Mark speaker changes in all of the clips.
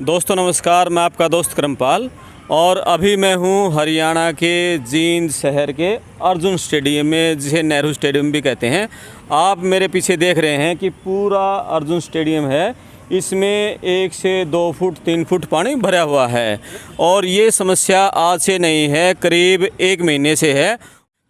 Speaker 1: दोस्तों नमस्कार, मैं आपका दोस्त करमपाल और अभी मैं हूं हरियाणा के जींद शहर के अर्जुन स्टेडियम में, जिसे नेहरू स्टेडियम भी कहते हैं। आप मेरे पीछे देख रहे हैं कि पूरा अर्जुन स्टेडियम है। इसमें 1 से 2 फुट 3 फुट पानी भरा हुआ है और ये समस्या आज से नहीं है, करीब 1 महीने से है।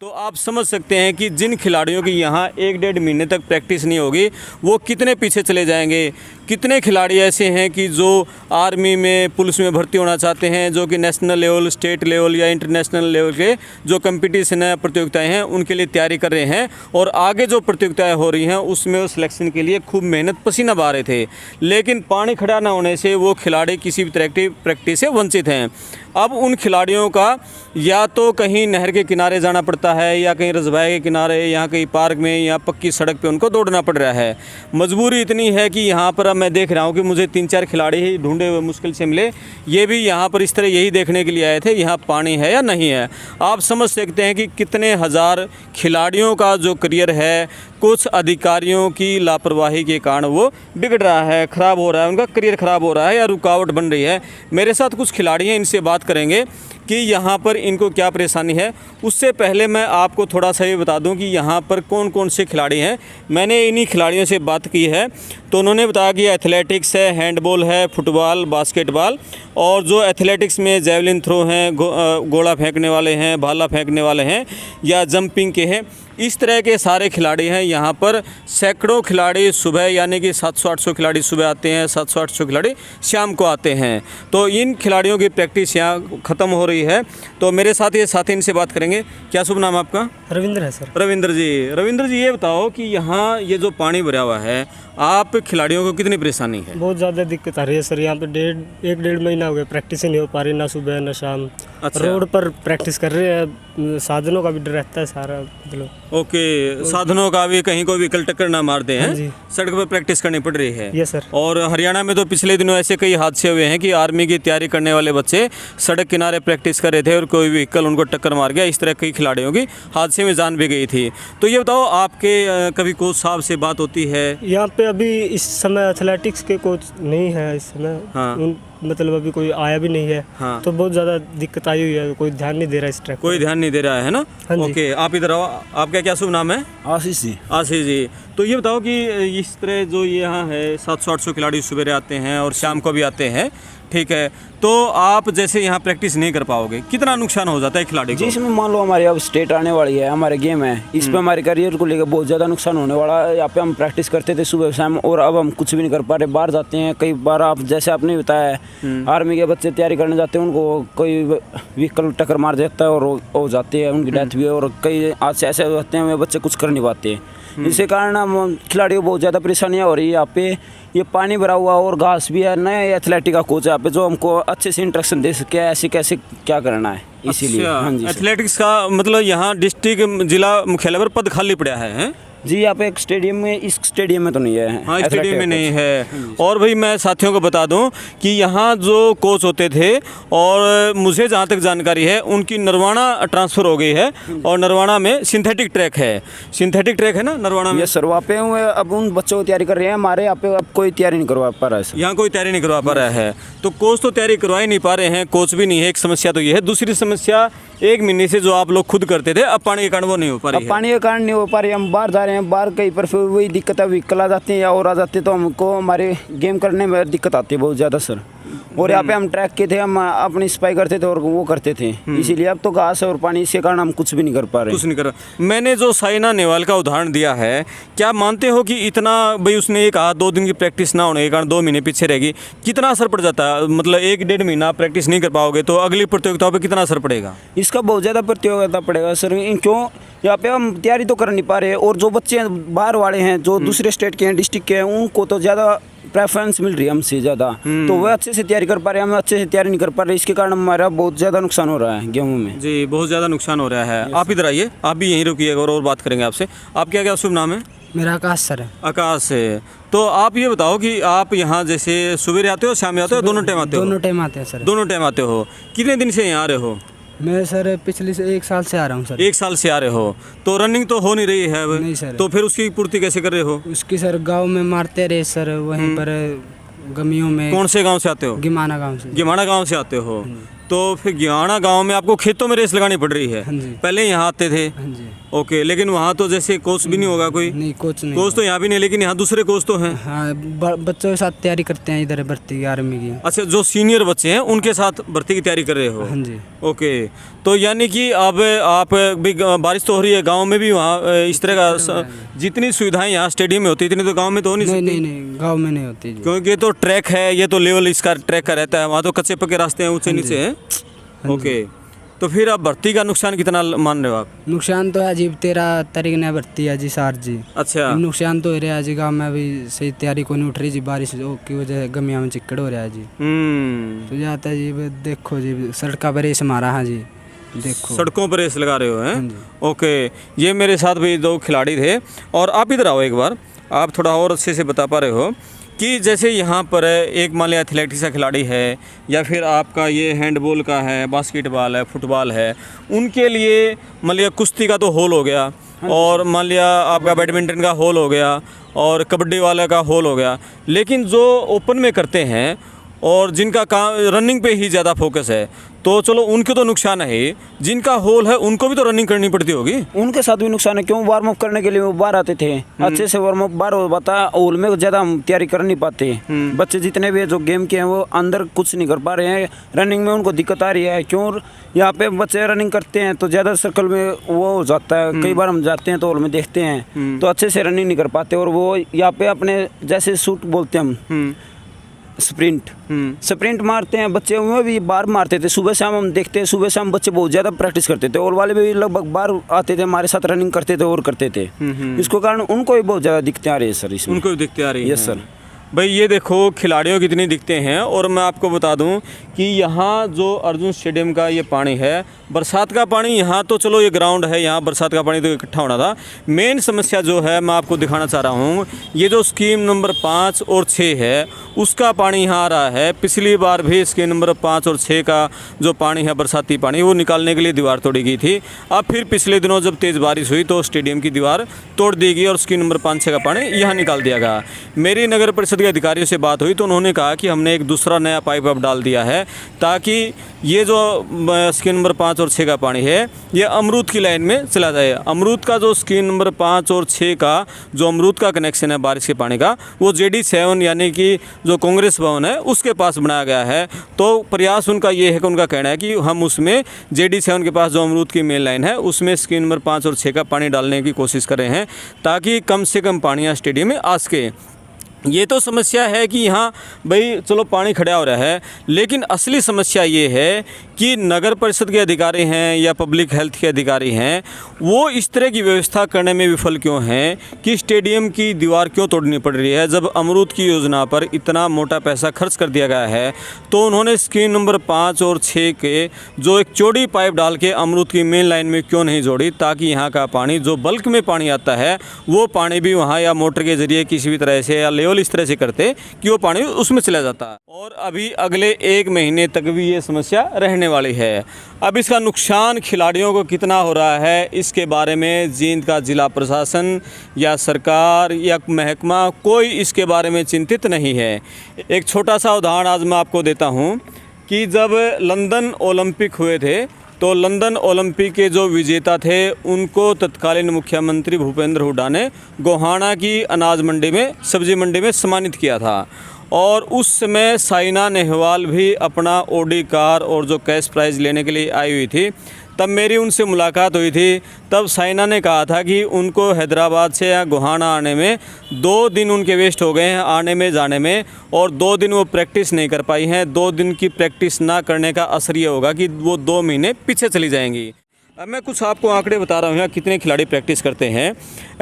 Speaker 1: तो आप समझ सकते हैं कि जिन खिलाड़ियों की यहाँ 1-1.5 महीने तक प्रैक्टिस नहीं होगी वो कितने पीछे चले जाएंगे। कितने खिलाड़ी ऐसे हैं कि जो आर्मी में, पुलिस में भर्ती होना चाहते हैं, जो कि नेशनल लेवल, स्टेट लेवल या इंटरनेशनल लेवल के जो कंपटीशन है, प्रतियोगिताएं हैं, उनके लिए तैयारी कर रहे हैं और आगे जो प्रतियोगिताएं हो रही हैं उसमें वो सिलेक्शन के लिए खूब मेहनत पसीना बहा रहे थे। लेकिन पानी खड़ा ना होने से वो खिलाड़ी किसी भी तरह की प्रैक्टिस से वंचित हैं। अब उन खिलाड़ियों का या तो कहीं नहर के किनारे जाना पड़ता है या कहीं रजवाए के किनारे या कहीं पार्क में या पक्की सड़क पे उनको दौड़ना पड़ रहा है। मजबूरी इतनी है कि यहाँ पर अब मैं देख रहा हूँ कि मुझे 3-4 खिलाड़ी ही ढूंढे हुए मुश्किल से मिले। ये भी यहाँ पर इस तरह यही देखने के लिए आए थे यहाँ पानी है या नहीं है। आप समझ सकते हैं कि कितने हज़ार खिलाड़ियों का जो करियर है कुछ अधिकारियों की लापरवाही के कारण वो बिगड़ रहा है, ख़राब हो रहा है, उनका करियर ख़राब हो रहा है या रुकावट बन रही है। मेरे साथ कुछ खिलाड़ी हैं, इनसे बात करेंगे कि यहाँ पर इनको क्या परेशानी है। उससे पहले मैं आपको थोड़ा सा ये बता दूं कि यहाँ पर कौन कौन से खिलाड़ी हैं। मैंने इन्हीं खिलाड़ियों से बात की है तो उन्होंने बताया कि एथलेटिक्स है, हैंडबॉल है, फुटबॉल, बास्केटबॉल और जो एथलेटिक्स में जेवलिन थ्रो हैं, गोला फेंकने वाले हैं, भाला फेंकने वाले हैं या जंपिंग के हैं, इस तरह के सारे खिलाड़ी हैं। यहाँ पर सैकड़ों खिलाड़ी सुबह, यानी कि 700-800 खिलाड़ी सुबह आते हैं, 700-800 खिलाड़ी शाम को आते हैं। तो इन खिलाड़ियों की प्रैक्टिस यहाँ ख़त्म हो रही है। तो मेरे साथ ये साथी, इनसे बात करेंगे। क्या शुभ नाम आपका?
Speaker 2: रविंद्र है सर।
Speaker 1: रविंद्र जी ये बताओ कि यहाँ ये जो पानी भरा हुआ है, आप खिलाड़ियों को कितनी परेशानी है?
Speaker 2: बहुत ज़्यादा दिक्कत आ रही है सर। यहाँ पे 1-1.5 महीना हो गया, प्रैक्टिस ही नहीं हो पा रही, ना सुबह ना शाम।
Speaker 1: अच्छा।
Speaker 2: रोड पर प्रैक्टिस कर रहे हैं, साधनों का भी डर रहता है सारा, मतलब।
Speaker 1: ओके, साधनों का भी, कहीं कोई व्हीकल टक्कर ना मार दे हैं, सड़क पर प्रैक्टिस करनी पड़ रही है।
Speaker 2: Yes sir.
Speaker 1: और हरियाणा में तो पिछले दिनों ऐसे कई हादसे हुए हैं कि आर्मी की तैयारी करने वाले बच्चे सड़क किनारे प्रैक्टिस कर रहे थे और कोई व्हीकल उनको टक्कर मार गया। इस तरह कई खिलाड़ियों की हादसे में जान भी गई थी। तो ये बताओ, आपके कभी कोच साहब से बात होती है?
Speaker 2: यहाँ पे अभी इस समय एथलेटिक्स के कोच नहीं है इस समय।
Speaker 1: हाँ।
Speaker 2: मतलब अभी कोई आया भी नहीं है।
Speaker 1: हाँ।
Speaker 2: तो बहुत ज़्यादा दिक्कत आई हुई है, कोई ध्यान नहीं दे रहा इस ट्रैक,
Speaker 1: कोई ध्यान नहीं दे रहा है ना।
Speaker 2: हाँ जी।
Speaker 1: ओके, आप इधर आओ। आपका क्या शुभ नाम है?
Speaker 3: आशीष जी।
Speaker 1: आशीष जी, तो ये बताओ कि इस तरह जो यहाँ है 700-800 खिलाड़ी सुबह आते हैं और शाम को भी आते हैं, ठीक है, तो आप जैसे यहाँ प्रैक्टिस नहीं कर पाओगे, कितना नुकसान हो जाता है खिलाड़ी को?
Speaker 3: जिसमें मान लो हमारी अब स्टेट आने वाली है, हमारे गेम है, इस पे हमारे करियर को लेकर बहुत ज़्यादा नुकसान होने वाला है। यहाँ पे हम प्रैक्टिस करते थे सुबह शाम और अब हम कुछ भी नहीं कर पा रहे। बाहर जाते हैं कई बार, आप जैसे आपने बताया है, आर्मी के बच्चे तैयारी करने जाते हैं, उनको कोई व्हीकल टक्कर मार देता है और हो जाती है, उनकी डेथ भी है। और कई आज से ऐसे होते हैं वे बच्चे कुछ कर नहीं पाते। इसी कारण हम खिलाड़ियों को बहुत ज़्यादा परेशानियाँ हो रही है। यहाँ पे ये पानी भरा हुआ और घास भी है। नया एथलेटिक का कोच है यहाँ पे जो हमको अच्छे से इंस्ट्रक्शन दे सके ऐसे कैसे क्या करना है, इसीलिए। हाँ जी,
Speaker 1: एथलेटिक्स का मतलब यहाँ डिस्ट्रिक्ट जिला मुख्यालय पर पद खाली पड़ा है?
Speaker 3: जी, यहाँ पे एक स्टेडियम में, इस स्टेडियम में तो नहीं है।
Speaker 1: हाँ, स्टेडियम में नहीं है। और भाई मैं साथियों को बता दूं कि यहाँ जो कोच होते थे, और मुझे जहाँ तक जानकारी है, उनकी नरवाना ट्रांसफ़र हो गई है और नरवाना में सिंथेटिक ट्रैक है। सिंथेटिक ट्रैक है ना नरवाना में?
Speaker 3: ये सर, वहाँ पे अब उन बच्चों को तैयारी कर रहे हैं। हमारे यहाँ पे अब कोई तैयारी नहीं करवा पा रहा है।
Speaker 1: यहाँ कोई तैयारी नहीं करवा पा रहा है, तो कोच तो तैयारी करवा ही नहीं पा रहे हैं, कोच भी नहीं है। एक समस्या तो ये है। दूसरी समस्या, 1 महीने से जो आप लोग खुद करते थे, अब पानी के कारण वो नहीं हो पा रही है।
Speaker 3: पानी के कारण नहीं हो पा रही। हम बाहर जा रहे हैं, बाहर कहीं पर फिर वही दिक्कत है, व्हीकल आ जाते हैं या और आ जाते हैं, तो हमको हमारे गेम करने में दिक्कत आती है बहुत ज़्यादा सर। और यहाँ पे हम ट्रैक के थे, हम अपनी सफाई करते थे और वो करते थे, इसीलिए अब तो घास और पानी, इसके कारण हम कुछ भी नहीं कर पा रहे।
Speaker 1: कुछ नहीं कर। मैंने जो साइना नेहवाल का उदाहरण दिया है, क्या मानते हो कि इतना, भाई उसने ये कहा 2 दिन की प्रैक्टिस ना होने के कारण 2 महीने पीछे रहेगी, कितना असर पड़ जाता है? मतलब 1-1.5 महीना प्रैक्टिस नहीं कर पाओगे तो अगली प्रतियोगिताओं पर कितना असर पड़ेगा?
Speaker 3: इसका बहुत ज़्यादा प्रतियोगिता पड़ेगा सर। क्यों? यहाँ पे हम तैयारी तो कर नहीं पा रहे और जो बच्चे बाहर वाले हैं, जो दूसरे स्टेट के हैं, डिस्ट्रिक्ट के हैं, उनको तो ज़्यादा प्रेफरेंस मिल रही है हमसे ज़्यादा, तो वह अच्छे से तैयारी कर पा रहे हैं, हम अच्छे से तैयारी नहीं कर पा रहे। इसके कारण हमारा बहुत ज़्यादा नुकसान हो रहा है गेहूँ में।
Speaker 1: जी, बहुत ज़्यादा नुकसान हो रहा है। आप इधर आइए, आप भी यहीं रुकिएगा और बात करेंगे आपसे। आप क्या शुभ नाम है?
Speaker 2: मेरा आकाश सर है।
Speaker 1: आकाश है। तो आप ये बताओ कि आप यहाँ जैसे सुबह आते हो, शाम में आते हो, दोनों टाइम आते हो?
Speaker 2: दोनों टाइम आते हैं सर।
Speaker 1: दोनों टाइम आते हो। कितने दिन से यहाँ आ रहे हो?
Speaker 2: मैं सर पिछले से 1 साल से आ रहा हूँ सर।
Speaker 1: 1 साल से आ रहे हो, तो रनिंग तो हो नहीं रही है अब?
Speaker 2: नहीं सर।
Speaker 1: तो फिर उसकी पूर्ति कैसे कर रहे हो?
Speaker 2: उसकी सर गांव में मारते रहे सर, वहीं पर
Speaker 4: गमियों में।
Speaker 1: कौन से गांव से आते हो?
Speaker 4: गिमाना गांव से।
Speaker 1: गिमाना गांव से आते हो। तो फिर गिमाना गांव में आपको खेतों में रेस लगानी पड़ रही है।
Speaker 4: हाँ जी।
Speaker 1: पहले यहाँ आते थे।
Speaker 4: हाँ जी।
Speaker 1: ओके, लेकिन वहाँ तो जैसे कोच भी नहीं होगा कोई?
Speaker 4: नहीं, कोच नहीं।
Speaker 1: कोच तो यहाँ भी नहीं, लेकिन यहाँ दूसरे कोच तो हैं।
Speaker 4: हाँ, बच्चों के साथ तैयारी करते हैं इधर भर्ती की, आर्मी की।
Speaker 1: अच्छा, जो सीनियर बच्चे हैं उनके साथ भर्ती की तैयारी कर रहे हो?
Speaker 4: हाँ जी।
Speaker 1: ओके, तो यानी कि अब आप भी बारिश तो हो रही है गांव में भी, वहाँ इस तरह का जितनी सुविधाएं यहाँ स्टेडियम में होती इतनी तो गांव में तो हो नहीं सकती?
Speaker 4: नहीं, गांव में नहीं होती जी।
Speaker 1: क्योंकि ये तो ट्रैक है, ये तो लेवल इसका ट्रैक का रहता है, वहाँ तो कच्चे पक्के रास्ते हैं, ऊंचे नीचे हैं। ओके, तो फिर अब भर्ती का नुकसान कितना मान रहे हो आप?
Speaker 4: नुकसान तो है जी, 13 तारीख ने भर्ती है जी सार जी।
Speaker 1: अच्छा।
Speaker 4: नुकसान तो हो रहा है जी, गाँव में अभी सही तैयारी को नहीं उठ रही जी, बारिश की वजह से गमिया में चिक्कड़ हो रहा है जी। तो जाता है जी, देखो जी सड़का पर रेस मारा है जी, देखो
Speaker 1: सड़कों पर रेस लगा रहे हो हैं? ओके, ये मेरे साथ भी 2 खिलाड़ी थे। और आप इधर आओ एक बार, आप थोड़ा और अच्छे से बता पा रहे हो कि जैसे यहाँ पर एक मान लिया एथलेटिक्स का खिलाड़ी है, या फिर आपका ये हैंडबॉल का है, बास्केटबॉल है, फुटबॉल है, उनके लिए मान लिया कुश्ती का तो हॉल हो गया, और मान लिया आपका बैडमिंटन का हॉल हो गया, और कबड्डी वाला का हॉल हो गया। लेकिन जो ओपन में करते हैं और जिनका काम रनिंग पे ही ज़्यादा फोकस है, तो चलो उनके तो नुकसान है ही, जिनका होल है उनको भी तो रनिंग करनी पड़ती होगी।
Speaker 3: उनके साथ भी नुकसान है, क्यों वार्म अप करने के लिए वो बाहर आते थे, अच्छे से वार्म अप बाहर हो पाता, होल में ज़्यादा हम तैयारी कर नहीं पाते। बच्चे जितने भी जो गेम के हैं वो अंदर कुछ नहीं कर पा रहे हैं, रनिंग में उनको दिक्कत आ रही है। क्यों यहाँ पे बच्चे रनिंग करते हैं तो ज़्यादा सर्कल में वो हो जाता है, कई बार हम जाते हैं तो हॉल में देखते हैं तो अच्छे से रनिंग नहीं कर पाते, और वो यहाँ पे अपने जैसे शूट बोलते हैं हम, स्प्रिंट मारते हैं बच्चे, वो भी बार मारते थे। सुबह शाम हम देखते हैं, सुबह शाम बच्चे बहुत ज़्यादा प्रैक्टिस करते थे, और वाले भी लगभग बार आते थे हमारे साथ, रनिंग करते थे और करते थे। इसको कारण उनको भी बहुत ज़्यादा दिक्कतें आ रही है सर इसमें।
Speaker 1: उनको भी दिक्कतें आ रही है?
Speaker 3: Yes sir.
Speaker 1: भाई ये देखो खिलाड़ियों कितनी दिखते हैं। और मैं आपको बता दूं कि यहाँ जो अर्जुन स्टेडियम का ये पानी है, बरसात का पानी, यहाँ तो चलो ये ग्राउंड है, यहाँ बरसात का पानी तो इकट्ठा होना था। मेन समस्या जो है मैं आपको दिखाना चाह रहा हूँ, ये जो स्कीम नंबर 5 और 6 है उसका पानी यहाँ आ रहा है। पिछली बार भी स्कीम नंबर 5 और 6 का जो पानी है, बरसाती पानी, वो निकालने के लिए दीवार तोड़ी गई थी। अब फिर पिछले दिनों जब तेज़ बारिश हुई तो स्टेडियम की दीवार तोड़ दी गई और स्कीम नंबर 5-6 का पानी यहाँ निकाल दिया गया। मेरी नगर परिषद के अधिकारियों से बात हुई तो उन्होंने कहा कि हमने एक दूसरा नया पाइप अब डाल दिया है, ताकि ये जो स्कीम नंबर 5 और 6 का पानी है ये अमरूद की लाइन में चला जाए। अमरूद का जो स्कीम नंबर 5 और 6 का जो अमरूद का कनेक्शन है बारिश के पानी का, वो JD7 यानी कि जो कांग्रेस भवन है उसके पास बनाया गया है। तो प्रयास उनका ये है कि उनका कहना है कि हम उसमें JD7 के पास जो अमरूद की मेन लाइन है उसमें स्कीम नंबर 5 और 6 का पानी डालने की कोशिश कर रहे हैं, ताकि कम से कम पानी यहाँ स्टेडियम में आ सके। ये तो समस्या है कि यहाँ भाई चलो पानी खड़ा हो रहा है, लेकिन असली समस्या ये है कि नगर परिषद के अधिकारी हैं या पब्लिक हेल्थ के अधिकारी हैं, वो इस तरह की व्यवस्था करने में विफल क्यों हैं कि स्टेडियम की दीवार क्यों तोड़नी पड़ रही है। जब अमरूद की योजना पर इतना मोटा पैसा खर्च कर दिया गया है तो उन्होंने स्कीम नंबर 5 और 6 के जो एक चौड़ी पाइप डाल के अमरूद की मेन लाइन में क्यों नहीं जोड़ी, ताकि यहाँ का पानी जो बल्क में पानी आता है वो पानी भी वहाँ या मोटर के ज़रिए किसी भी तरह से या इस तरह से करते कि वो पानी उसमें चला जाता है। और अभी अगले 1 महीने तक भी ये समस्या रहने वाली है। अब इसका नुकसान खिलाड़ियों को कितना हो रहा है, इसके बारे में जींद का जिला प्रशासन या सरकार या महकमा कोई इसके बारे में चिंतित नहीं है। एक छोटा सा उदाहरण आज मैं आपको देता हूँ कि जब लंदन ओलंपिक हुए थे तो लंदन ओलंपिक के जो विजेता थे उनको तत्कालीन मुख्यमंत्री भूपेंद्र हुड्डा ने गोहाना की अनाज मंडी में, सब्जी मंडी में सम्मानित किया था। और उस समय साइना नेहवाल भी अपना ऑडी कार और जो कैश प्राइज़ लेने के लिए आई हुई थी। तब मेरी उनसे मुलाकात हुई थी, तब साइना ने कहा था कि उनको हैदराबाद से या गोहाना आने में 2 दिन उनके वेस्ट हो गए हैं आने में जाने में, और 2 दिन वो प्रैक्टिस नहीं कर पाई हैं। 2 दिन की प्रैक्टिस ना करने का असर ये होगा कि वो 2 महीने पीछे चली जाएंगी। अब मैं कुछ आपको आंकड़े बता रहा हूँ यहाँ कितने खिलाड़ी प्रैक्टिस करते हैं।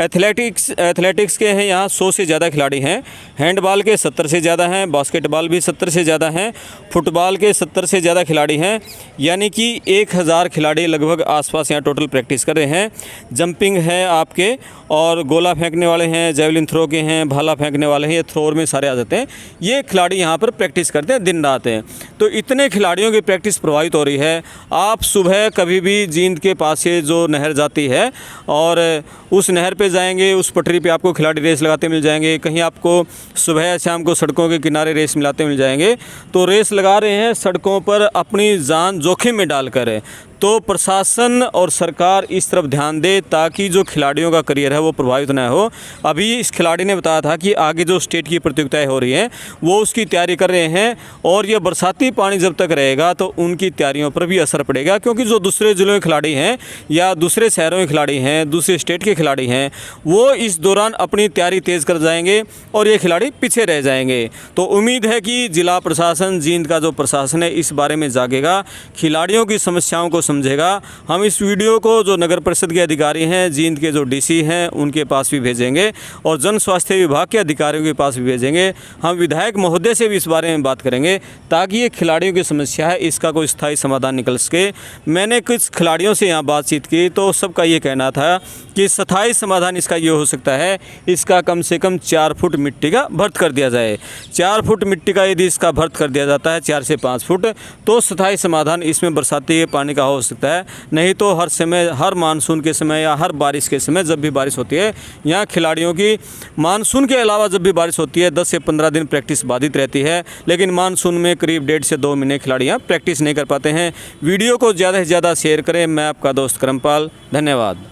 Speaker 1: एथलेटिक्स के हैं यहाँ 100 से ज़्यादा खिलाड़ी हैं, हैंडबॉल के 70 से ज़्यादा हैं, बास्केटबॉल भी 70 से ज़्यादा हैं, फुटबॉल के 70 से ज़्यादा खिलाड़ी हैं, यानी कि 1000 खिलाड़ी लगभग आसपास यहाँ टोटल प्रैक्टिस कर रहे हैं। जंपिंग है आपके, और गोला फेंकने वाले हैं, जेवलिन थ्रो के हैं, भाला फेंकने वाले हैं, ये थ्रोर में सारे आ जाते हैं। ये खिलाड़ी यहाँ पर प्रैक्टिस करते हैं दिन रात हैं। तो इतने खिलाड़ियों की प्रैक्टिस प्रभावित हो रही है। आप सुबह कभी भी जींद के पास से जो नहर जाती है, और उस नहर पे जाएंगे, उस पटरी पे आपको खिलाड़ी रेस लगाते मिल जाएंगे। कहीं आपको सुबह या शाम को सड़कों के किनारे रेस मिलाते मिल जाएंगे। तो रेस लगा रहे हैं सड़कों पर अपनी जान जोखिम में डालकर। तो प्रशासन और सरकार इस तरफ ध्यान दे ताकि जो खिलाड़ियों का करियर है वो प्रभावित न हो। अभी इस खिलाड़ी ने बताया था कि आगे जो स्टेट की प्रतियोगिताएं हो रही हैं वो उसकी तैयारी कर रहे हैं, और ये बरसाती पानी जब तक रहेगा तो उनकी तैयारियों पर भी असर पड़ेगा, क्योंकि जो दूसरे ज़िलों के खिलाड़ी हैं या दूसरे शहरों के खिलाड़ी हैं, दूसरे स्टेट के खिलाड़ी हैं, वो इस दौरान अपनी तैयारी तेज़ कर जाएंगे और ये खिलाड़ी पीछे रह जाएंगे। तो उम्मीद है कि जिला प्रशासन, जींद का जो प्रशासन है, इस बारे में जागेगा, खिलाड़ियों की समस्याओं को समझेगा। हम इस वीडियो को जो नगर परिषद के अधिकारी हैं, जींद के जो डीसी हैं, उनके पास भी भेजेंगे और जन स्वास्थ्य विभाग के अधिकारियों के पास भी भेजेंगे। हम विधायक महोदय से भी इस बारे में बात करेंगे ताकि ये खिलाड़ियों की समस्या है, इसका कोई स्थायी समाधान निकल सके। मैंने कुछ खिलाड़ियों से यहाँ बातचीत की तो सबका ये कहना था कि स्थायी समाधान इसका ये हो सकता है, इसका कम से कम 4 फुट मिट्टी का भर्त कर दिया जाए। 4 फुट मिट्टी का यदि इसका भर्त कर दिया जाता है, 4 से 5 फुट, तो स्थायी समाधान इसमें बरसाती पानी का हो सकता है। नहीं तो हर समय, हर मानसून के समय या हर बारिश के समय जब भी बारिश होती है, यहाँ खिलाड़ियों की मानसून के अलावा जब भी बारिश होती है 10 से 15 दिन प्रैक्टिस बाधित रहती है, लेकिन मानसून में करीब 1.5 से 2 महीने खिलाड़ी यहाँ प्रैक्टिस नहीं कर पाते हैं। वीडियो को ज़्यादा से ज़्यादा शेयर करें। मैं आपका दोस्त करमपाल, धन्यवाद।